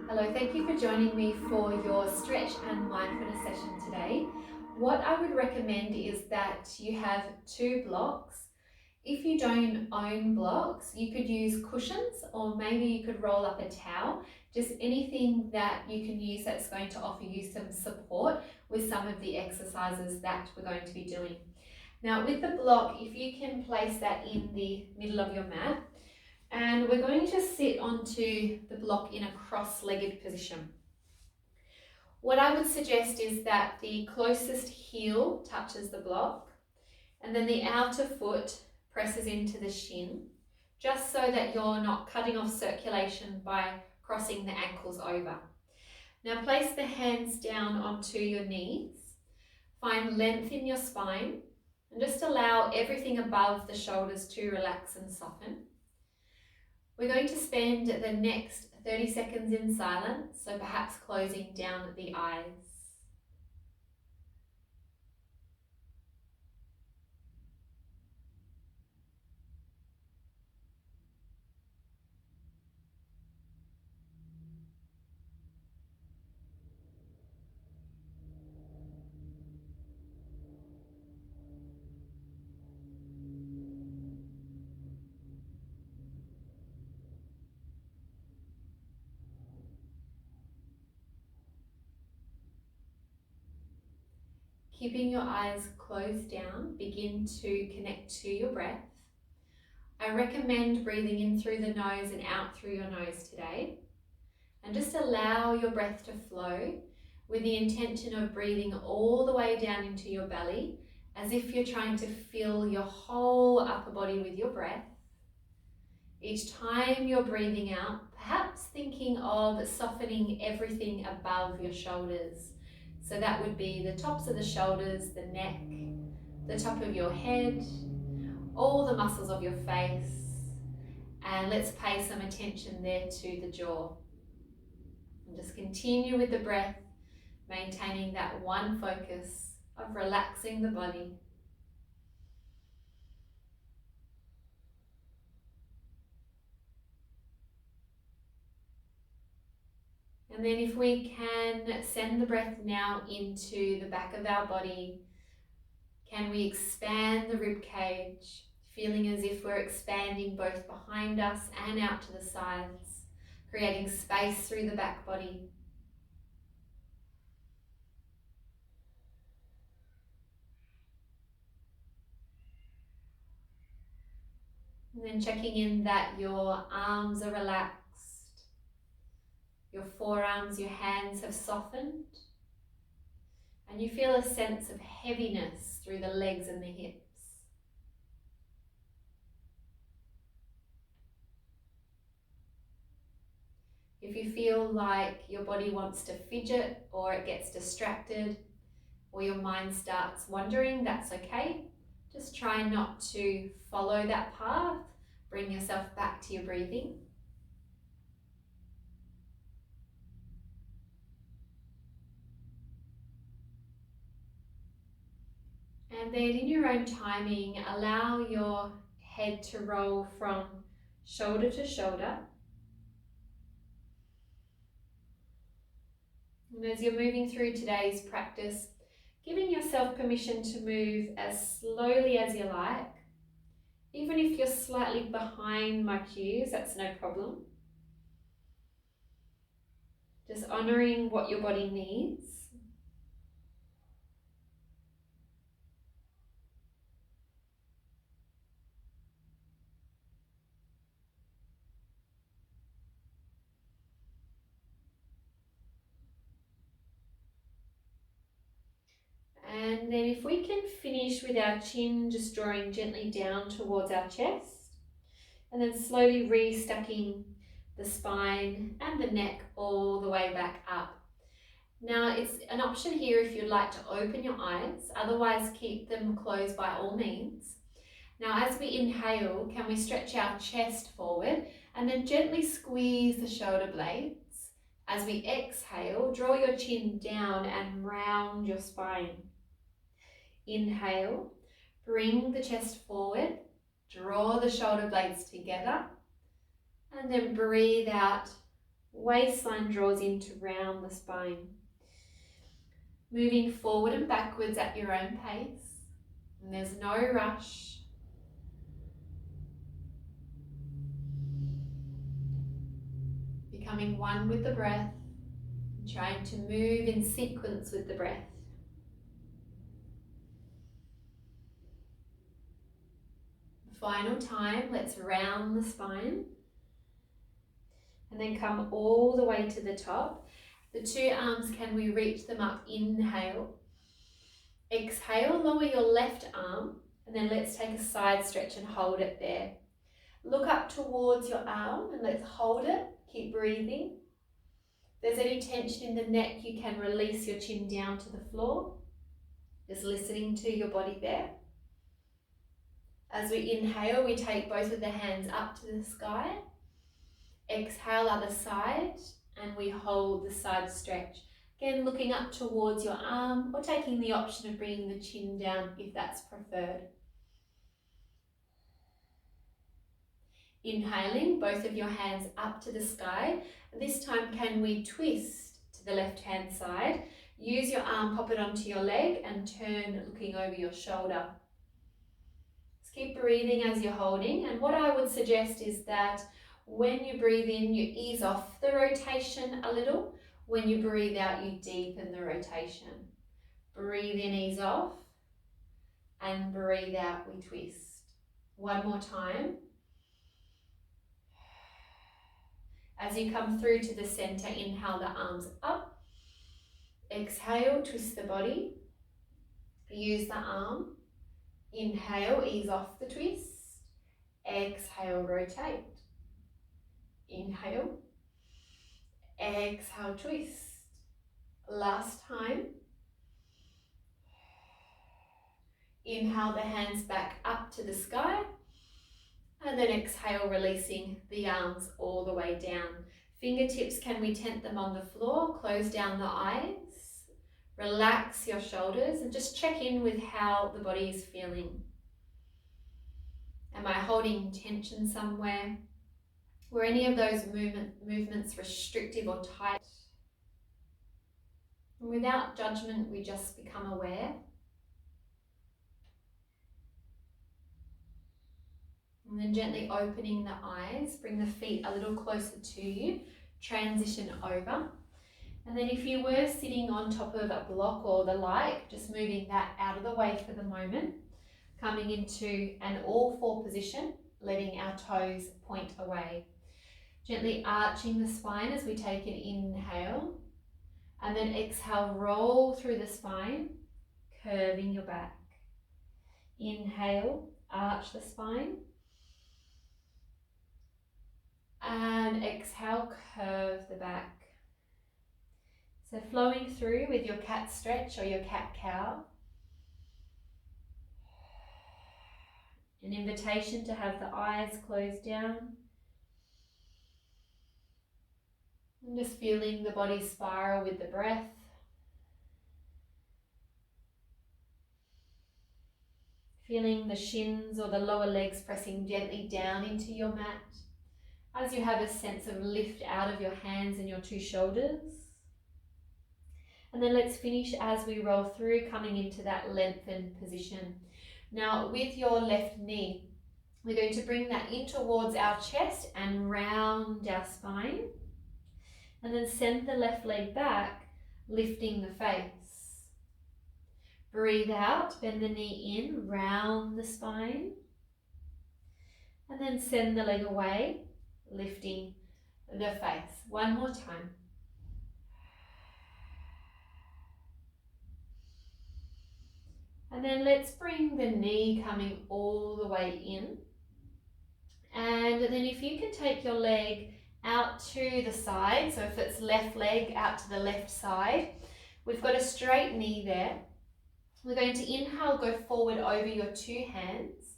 Hello, thank you for joining me for your stretch and mindfulness session today. What I would recommend is that you have two blocks. If you don't own blocks, you could use cushions or maybe you could roll up a towel, just anything that you can use that's going to offer you some support with some of the exercises that we're going to be doing. Now with the block, if you can place that in the middle of your mat, and we're going to sit onto the block in a cross-legged position. What I would suggest is that the closest heel touches the block and then the outer foot presses into the shin, just so that you're not cutting off circulation by crossing the ankles over. Now place the hands down onto your knees, find length in your spine and just allow everything above the shoulders to relax and soften. We're going to spend the next 30 seconds in silence, so perhaps closing down the eyes. Keeping your eyes closed down, begin to connect to your breath. I recommend breathing in through the nose and out through your nose today. And just allow your breath to flow with the intention of breathing all the way down into your belly, as if you're trying to fill your whole upper body with your breath. Each time you're breathing out, perhaps thinking of softening everything above your shoulders. So that would be the tops of the shoulders, the neck, the top of your head, all the muscles of your face. And let's pay some attention there to the jaw. And just continue with the breath, maintaining that one focus of relaxing the body. And then if we can send the breath now into the back of our body, can we expand the rib cage, feeling as if we're expanding both behind us and out to the sides, creating space through the back body. And then checking in that your arms are relaxed, your forearms, your hands have softened, and you feel a sense of heaviness through the legs and the hips. If you feel like your body wants to fidget or it gets distracted or your mind starts wandering, that's okay. Just try not to follow that path. Bring yourself back to your breathing. And then in your own timing, allow your head to roll from shoulder to shoulder. And as you're moving through today's practice, giving yourself permission to move as slowly as you like. Even if you're slightly behind my cues, that's no problem. Just honouring what your body needs. And then if we can finish with our chin just drawing gently down towards our chest, and then slowly restacking the spine and the neck all the way back up. Now it's an option here if you'd like to open your eyes, otherwise keep them closed by all means. Now as we inhale, can we stretch our chest forward and then gently squeeze the shoulder blades. As we exhale, draw your chin down and round your spine. Inhale, bring the chest forward, draw the shoulder blades together, and then breathe out, Waistline draws in to round the spine. Moving forward and backwards at your own pace. And there's no rush. Becoming one with the breath. Trying to move in sequence with the breath. Final time, let's round the spine. And then come all the way to the top. The two arms, can we reach them up? Inhale. Exhale, lower your left arm. And then let's take a side stretch and hold it there. Look up towards your arm and let's hold it. Keep breathing. If there's any tension in the neck, you can release your chin down to the floor. Just listening to your body there. As we inhale, we take both of the hands up to the sky. Exhale, other side, and we hold the side stretch. Again, looking up towards your arm or taking the option of bringing the chin down if that's preferred. Inhaling, both of your hands up to the sky. This time, can we twist to the left-hand side? Use your arm, pop it onto your leg and turn looking over your shoulder. Just keep breathing as you're holding. And what I would suggest is that when you breathe in, you ease off the rotation a little. When you breathe out, you deepen the rotation. Breathe in, ease off, and breathe out, we twist. One more time. As you come through to the center, inhale the arms up. Exhale, twist the body. Use the arm. Inhale, ease off the twist. Exhale, rotate. Inhale. Exhale, twist. Last time. Inhale the hands back up to the sky. And then exhale, releasing the arms all the way down. Fingertips, can we tent them on the floor? Close down the eyes. Relax your shoulders and just check in with how the body is feeling. Am I holding tension somewhere? Were any of those movements restrictive or tight? And without judgment, we just become aware. And then gently opening the eyes, bring the feet a little closer to you, transition over. And then if you were sitting on top of a block or the like, just moving that out of the way for the moment, coming into an all-four position, letting our toes point away. Gently arching the spine as we take an inhale, and then exhale, roll through the spine, curving your back. Inhale, arch the spine. And exhale, curve the back. So flowing through with your cat stretch or your cat-cow. An invitation to have the eyes closed down. And just feeling the body spiral with the breath. Feeling the shins or the lower legs pressing gently down into your mat. As you have a sense of lift out of your hands and your two shoulders. And then let's finish as we roll through, coming into that lengthened position. Now with your left knee, we're going to bring that in towards our chest and round our spine. And then send the left leg back, lifting the face. Breathe out, bend the knee in, round the spine. And then send the leg away, lifting the face. One more time. And then let's bring the knee coming all the way in. And then if you can take your leg out to the side, so if it's left leg out to the left side, we've got a straight knee there. We're going to inhale, go forward over your two hands.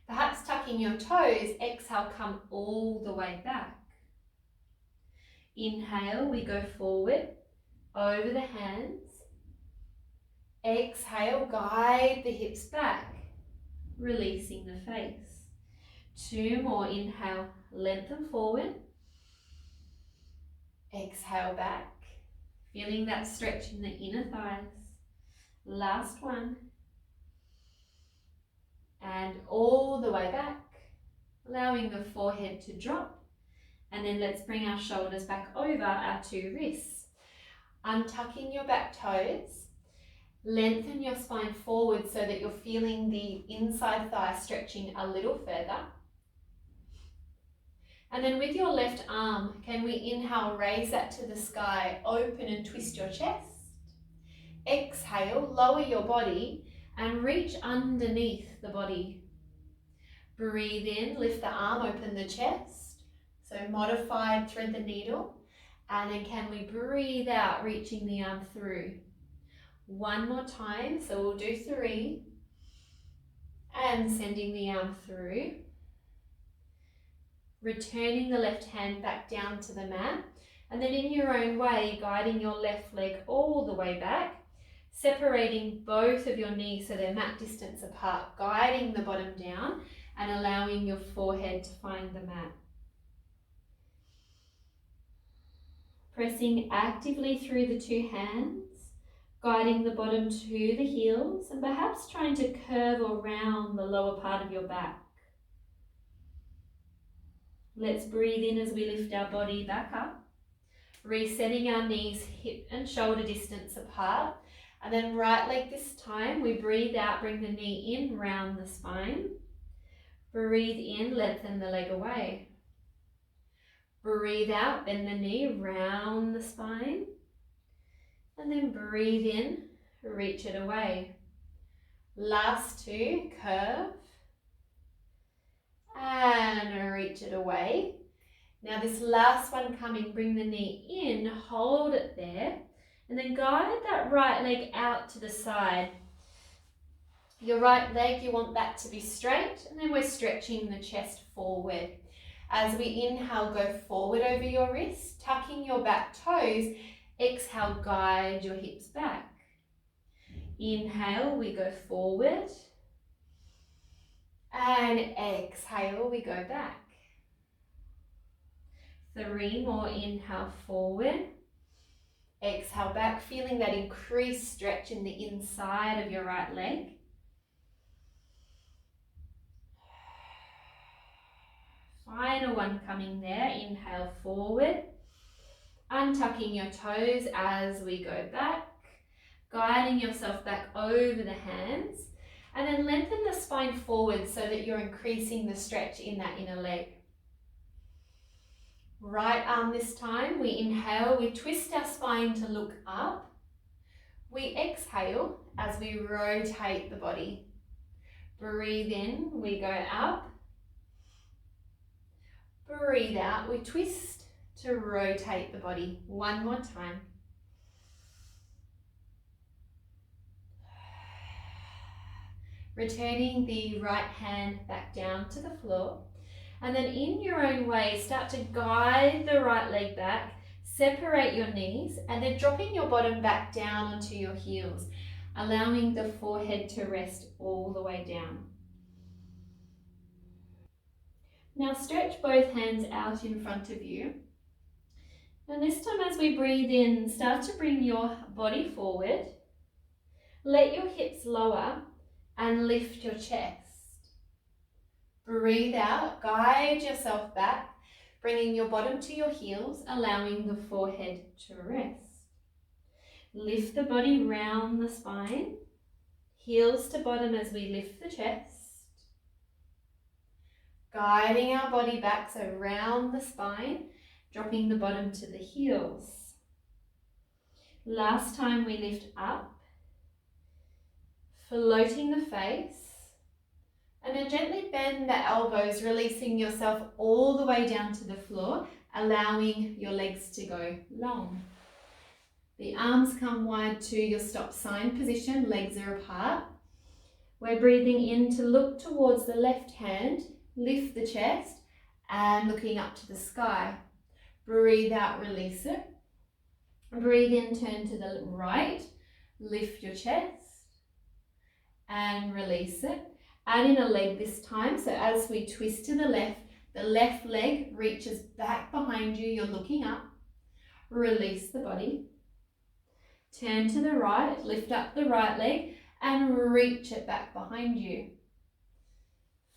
Perhaps tucking your toes, exhale, come all the way back. Inhale, we go forward, over the hands. Exhale, guide the hips back, releasing the face. Two more, inhale, lengthen forward. Exhale back, feeling that stretch in the inner thighs. Last one. And all the way back, allowing the forehead to drop. And then let's bring our shoulders back over our two wrists. Untucking your back toes. Lengthen your spine forward so that you're feeling the inside thigh stretching a little further. And then with your left arm, can we inhale, raise that to the sky, open and twist your chest. Exhale, lower your body and reach underneath the body. Breathe in, lift the arm, open the chest. So modified, thread the needle. And then can we breathe out, reaching the arm through. One more time, so we'll do 3. And sending the arm through. Returning the left hand back down to the mat. And then in your own way, guiding your left leg all the way back. Separating both of your knees so they're mat distance apart, guiding the bottom down and allowing your forehead to find the mat. Pressing actively through the two hands, guiding the bottom to the heels and perhaps trying to curve or round the lower part of your back. Let's breathe in as we lift our body back up, resetting our knees hip and shoulder distance apart. And then right leg this time, we breathe out, bring the knee in, round the spine. Breathe in, lengthen the leg away. Breathe out, bend the knee, round the spine. And then breathe in, reach it away. Last 2, curve. And reach it away. Now this last one coming, bring the knee in, hold it there. And then guide that right leg out to the side. Your right leg, you want that to be straight, and then we're stretching the chest forward. As we inhale, go forward over your wrist, tucking your back toes. Exhale, guide your hips back. Inhale, we go forward. And exhale, we go back. 3 more, inhale forward. Exhale back, feeling that increased stretch in the inside of your right leg. Final one coming there, inhale forward. Untucking your toes as we go back. Guiding yourself back over the hands. And then lengthen the spine forward so that you're increasing the stretch in that inner leg. Right arm this time, we inhale, we twist our spine to look up. We exhale as we rotate the body. Breathe in, we go up. Breathe out, we twist to rotate the body. One more time. Returning the right hand back down to the floor. And then in your own way, start to guide the right leg back, separate your knees, and then dropping your bottom back down onto your heels, allowing the forehead to rest all the way down. Now stretch both hands out in front of you. And this time as we breathe in, start to bring your body forward. Let your hips lower and lift your chest. Breathe out, guide yourself back, bringing your bottom to your heels, allowing the forehead to rest. Lift the body round the spine, heels to bottom as we lift the chest. Guiding our body back, so round the spine, dropping the bottom to the heels. Last time we lift up, floating the face. And then gently bend the elbows, releasing yourself all the way down to the floor, allowing your legs to go long. The arms come wide to your stop sign position, legs are apart. We're breathing in to look towards the left hand, lift the chest, and looking up to the sky. Breathe out, release it. Breathe in, turn to the right, lift your chest, and release it. Add in a leg this time, so as we twist to the left leg reaches back behind you, you're looking up. release the body. Turn to the right, lift up the right leg and reach it back behind you.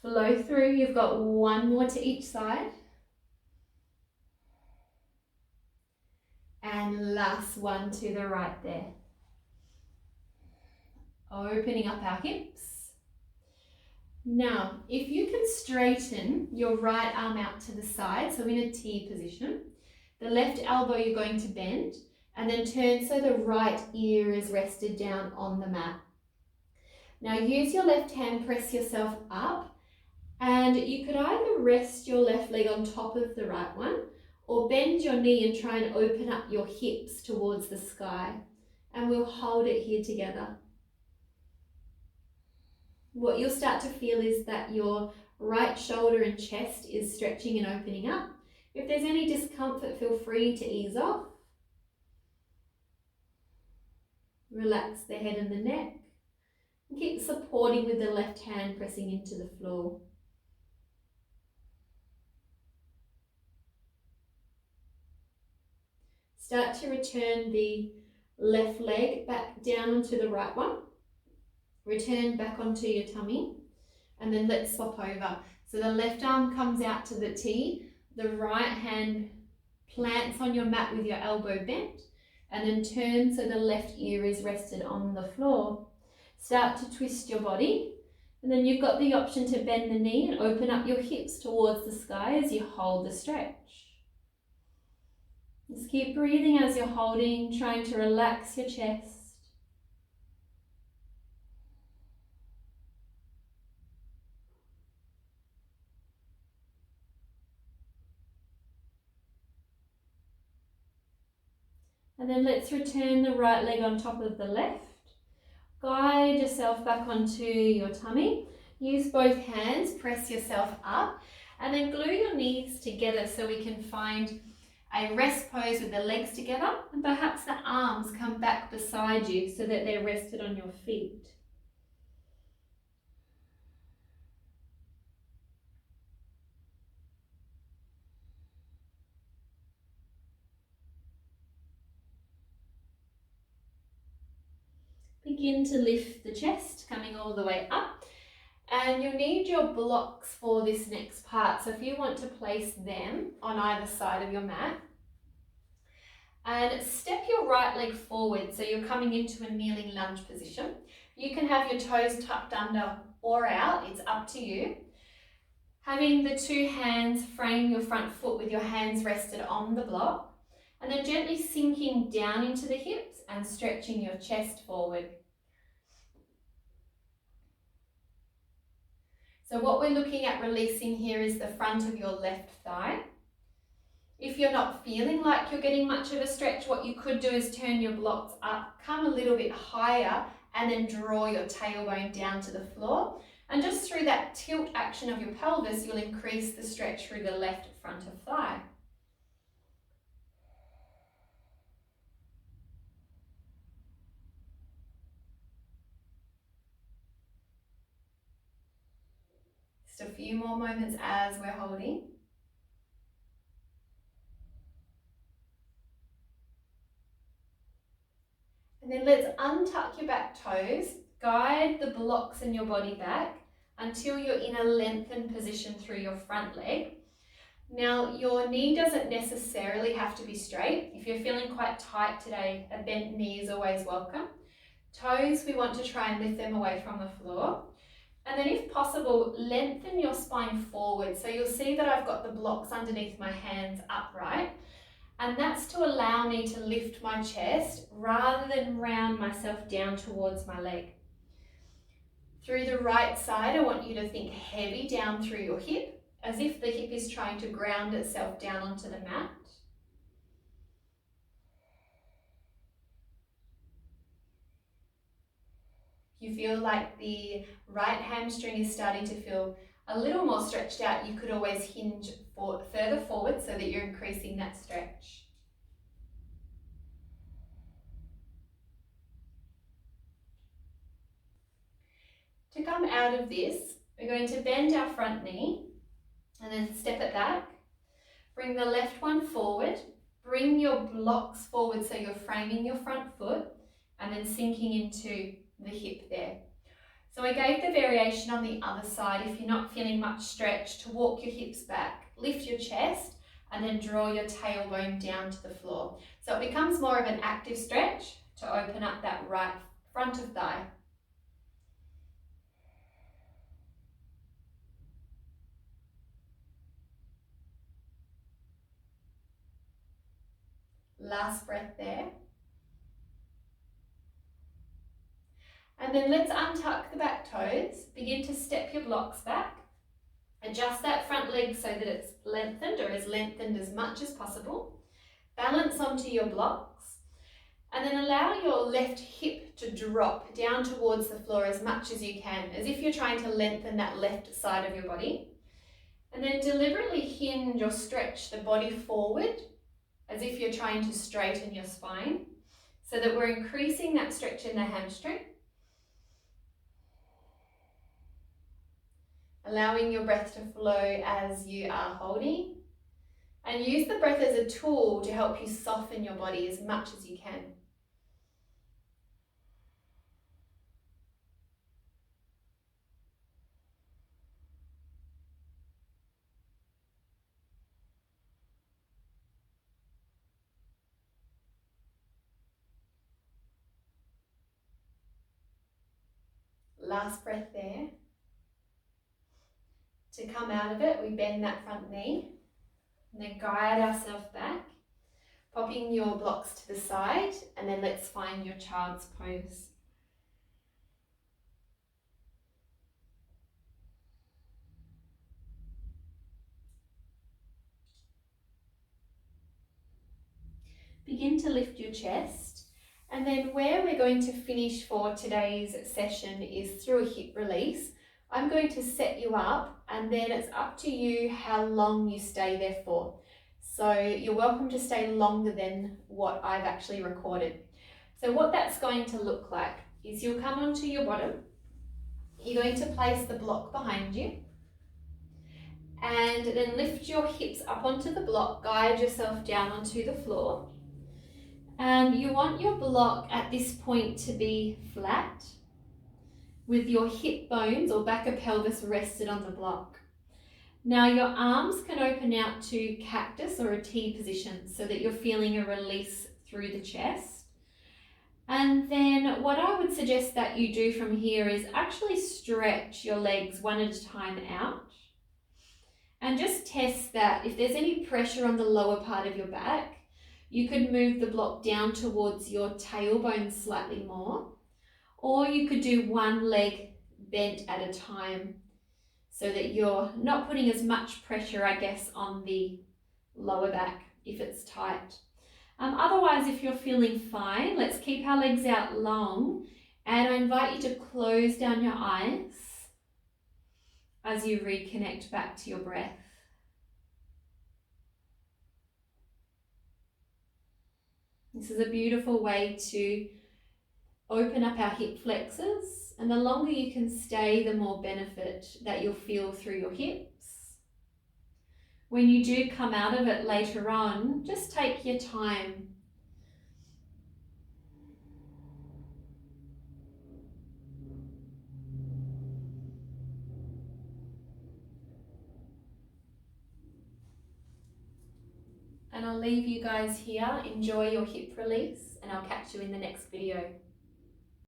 Flow through, you've got one more to each side. And last one to the right there. Opening up our hips. Now, if you can straighten your right arm out to the side, so in a T position, the left elbow you're going to bend, and then turn so the right ear is rested down on the mat. Now use your left hand, press yourself up, and you could either rest your left leg on top of the right one, or bend your knee and try and open up your hips towards the sky. And we'll hold it here together. What you'll start to feel is that your right shoulder and chest is stretching and opening up. If there's any discomfort, feel free to ease off. Relax the head and the neck. And keep supporting with the left hand pressing into the floor. Start to return the left leg back down onto the right one. Return back onto your tummy, and then let's swap over. So the left arm comes out to the T, the right hand plants on your mat with your elbow bent, and then turn so the left ear is rested on the floor. Start to twist your body, and then you've got the option to bend the knee and open up your hips towards the sky as you hold the stretch. Just keep breathing as you're holding, trying to relax your chest. And then let's return the right leg on top of the left. Guide yourself back onto your tummy. Use both hands, press yourself up, and then glue your knees together so we can find a rest pose with the legs together, and perhaps the arms come back beside you so that they're rested on your feet. Begin to lift the chest, coming all the way up. And you'll need your blocks for this next part. So if you want to place them on either side of your mat, and step your right leg forward so you're coming into a kneeling lunge position. You can have your toes tucked under or out, it's up to you. Having the two hands frame your front foot with your hands rested on the block, and then gently sinking down into the hips and stretching your chest forward. So what we're looking at releasing here is the front of your left thigh. If you're not feeling like you're getting much of a stretch, what you could do is turn your blocks up, come a little bit higher, and then draw your tailbone down to the floor. And just through that tilt action of your pelvis, you'll increase the stretch through the left front of thigh. Just a few more moments as we're holding. And then let's untuck your back toes, guide the blocks in your body back until you're in a lengthened position through your front leg. Now, your knee doesn't necessarily have to be straight. If you're feeling quite tight today, a bent knee is always welcome. Toes, we want to try and lift them away from the floor. And then if possible, lengthen your spine forward. So you'll see that I've got the blocks underneath my hands upright. And that's to allow me to lift my chest rather than round myself down towards my leg. Through the right side, I want you to think heavy down through your hip, as if the hip is trying to ground itself down onto the mat. If you feel like the right hamstring is starting to feel a little more stretched out, you could always hinge further forward so that you're increasing that stretch. To come out of this, we're going to bend our front knee and then step it back. Bring the left one forward, Bring your blocks forward so you're framing your front foot and then sinking into the hip there. So I gave the variation on the other side if you're not feeling much stretch to walk your hips back, lift your chest and then draw your tailbone down to the floor. So it becomes more of an active stretch to open up that right front of thigh. Last breath there. And then let's untuck the back toes, begin to step your blocks back. Adjust that front leg so that it's lengthened or as lengthened as much as possible. Balance onto your blocks and then allow your left hip to drop down towards the floor as much as you can, as if you're trying to lengthen that left side of your body. And then deliberately hinge or stretch the body forward as if you're trying to straighten your spine so that we're increasing that stretch in the hamstring. Allowing your breath to flow as you are holding. And use the breath as a tool to help you soften your body as much as you can. Last breath there. To come out of it, we bend that front knee and then guide ourselves back, popping your blocks to the side, and then let's find your child's pose. Begin to lift your chest, and then where we're going to finish for today's session is through a hip release. I'm going to set you up and then it's up to you how long you stay there for. So you're welcome to stay longer than what I've actually recorded. So what that's going to look like is you'll come onto your bottom, you're going to place the block behind you and then lift your hips up onto the block, guide yourself down onto the floor. And you want your block at this point to be flat with your hip bones or back of pelvis rested on the block. Now your arms can open out to cactus or a T position so that you're feeling a release through the chest. And then what I would suggest that you do from here is actually stretch your legs one at a time out. And just test that if there's any pressure on the lower part of your back, you could move the block down towards your tailbone slightly more. Or you could do one leg bent at a time so that you're not putting as much pressure, I guess, on the lower back if it's tight. Otherwise, if you're feeling fine, let's keep our legs out long and I invite you to close down your eyes as you reconnect back to your breath. This is a beautiful way to open up our hip flexors, and the longer you can stay, the more benefit that you'll feel through your hips. When you do come out of it later on, just take your time. And I'll leave you guys here. Enjoy your hip release and I'll catch you in the next video.